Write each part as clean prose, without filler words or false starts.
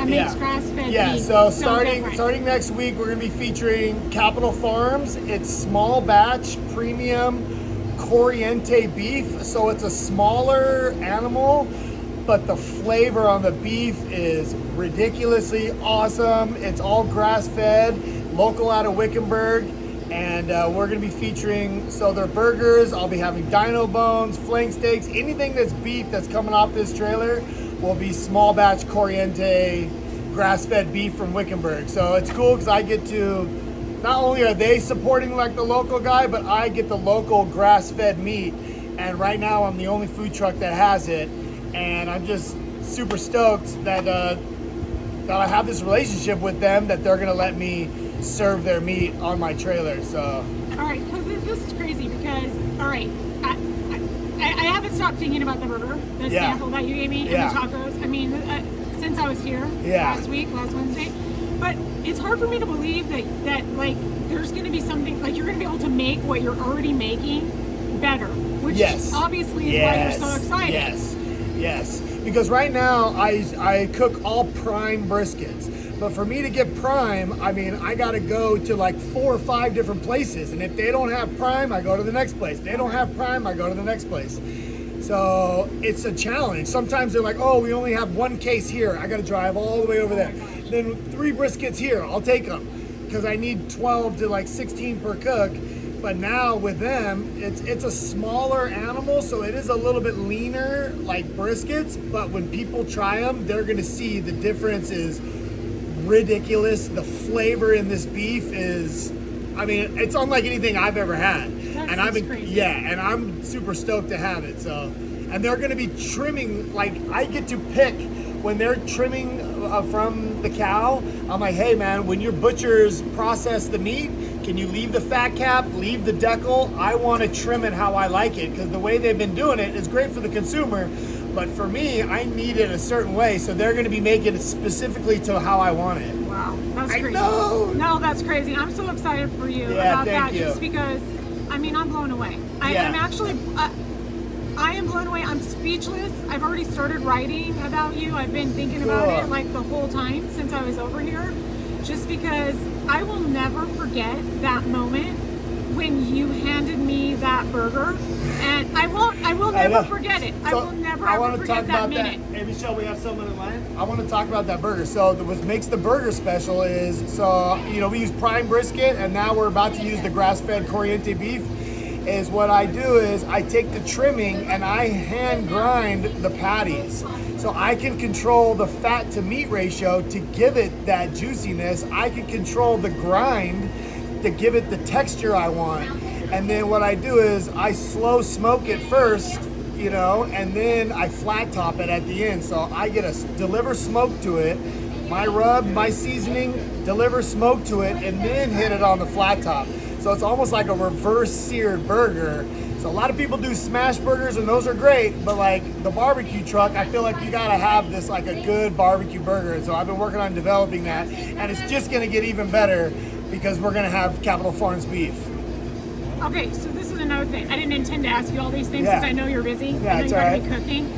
that makes grass-fed beef so different. starting next week, we're going to be featuring Capital Farms. It's small batch premium Corriente beef, so it's a smaller animal, but the flavor on the beef is ridiculously awesome. It's all grass-fed, local out of Wickenburg, and we're going to be featuring, so their burgers, I'll be having dino bones, flank steaks, anything that's beef that's coming off this trailer will be small batch Corriente grass-fed beef from Wickenburg. So it's cool because I get to, not only are they supporting like the local guy, but I get the local grass-fed meat. And right now I'm the only food truck that has it. And I'm just super stoked that I have this relationship with them, that they're gonna let me serve their meat on my trailer. So. All right, because this is crazy because, all right, I haven't stopped thinking about the burger, the sample that you gave me, and the tacos. I mean, since I was here last Wednesday. But it's hard for me to believe that like there's going to be something, like you're going to be able to make what you're already making better, which obviously is why you're so excited. Yes. Because right now I cook all prime briskets. But for me to get prime, I mean, I got to go to like 4 or 5 different places. And if they don't have prime, I go to the next place. If they don't have prime, I go to the next place. So it's a challenge. Sometimes they're like, oh, we only have 1 case here. I got to drive all the way over there. Then 3 briskets here, I'll take them. Because I need 12 to like 16 per cook. But now with them, it's a smaller animal, so it is a little bit leaner like briskets. But when people try them, they're going to see the difference is ridiculous. The flavor in this beef is, I mean, it's unlike anything I've ever had. And I've been crazy. And I'm super stoked to have it. So, and they're going to be trimming, like I get to pick when they're trimming from the cow. I'm like, hey man, when your butchers process the meat, can you leave the fat cap, leave the decal? I want to trim it how I like it, because the way they've been doing it is great for the consumer. But for me, I need it a certain way, so they're going to be making it specifically to how I want it. Wow, that's crazy. I know. No, that's crazy. I'm so excited for you about that, just because, I mean, I'm blown away. I'm actually, I am blown away. I'm speechless. I've already started writing about you. I've been thinking about it like the whole time since I was over here, just because I will never forget that moment when you handed me that burger, and I will never forget it. I will never ever forget that minute. Hey Michelle, we have someone in line. I want to talk about that burger. So what makes the burger special is, so we use prime brisket, and now we're about to use the grass-fed Corriente beef. Is what I do is I take the trimming and I hand grind the patties. So I can control the fat to meat ratio to give it that juiciness. I can control the grind to give it the texture I want. And then what I do is I slow smoke it first, and then I flat top it at the end. So I get a deliver smoke to it, my rub, my seasoning, deliver smoke to it, and then hit it on the flat top. So it's almost like a reverse seared burger. So a lot of people do smash burgers, and those are great, but like the barbecue truck, I feel like you gotta have this like a good barbecue burger. And so I've been working on developing that, and it's just gonna get even better because we're gonna have Capital Farms beef. Okay, so this is another thing. I didn't intend to ask you all these things because I know you're busy. I know you're gonna be cooking.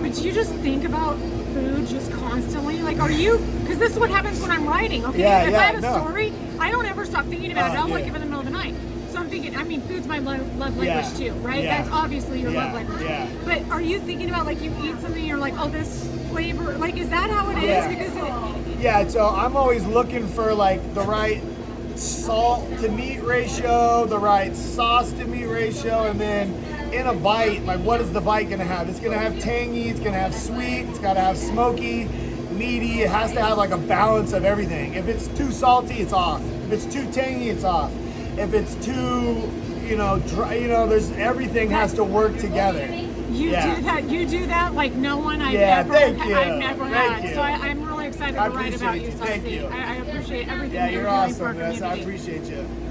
But you just think about food just constantly? Like, are you, because this is what happens when I'm writing, okay? If I have a story, I don't ever stop thinking about it. I'll wake up in the middle of the night. So I'm thinking, I mean, food's my love language too, right? That's obviously your love language. But are you thinking about, like, you eat something and you're like, oh, this flavor, like, is that how it is? Because so I'm always looking for, like, the right salt to meat ratio, the right sauce to meat ratio, and then in a bite, like, what is the bite gonna have? It's gonna have tangy, it's gonna have sweet, it's gotta have smoky, meaty. It has to have like a balance of everything. If it's too salty, it's off. If it's too tangy, it's off. If it's too, dry, there's everything has to work together. You do that like no one I've ever had. So I'm really excited to write about you, Saucy. I appreciate everything you're doing for our community. I appreciate you.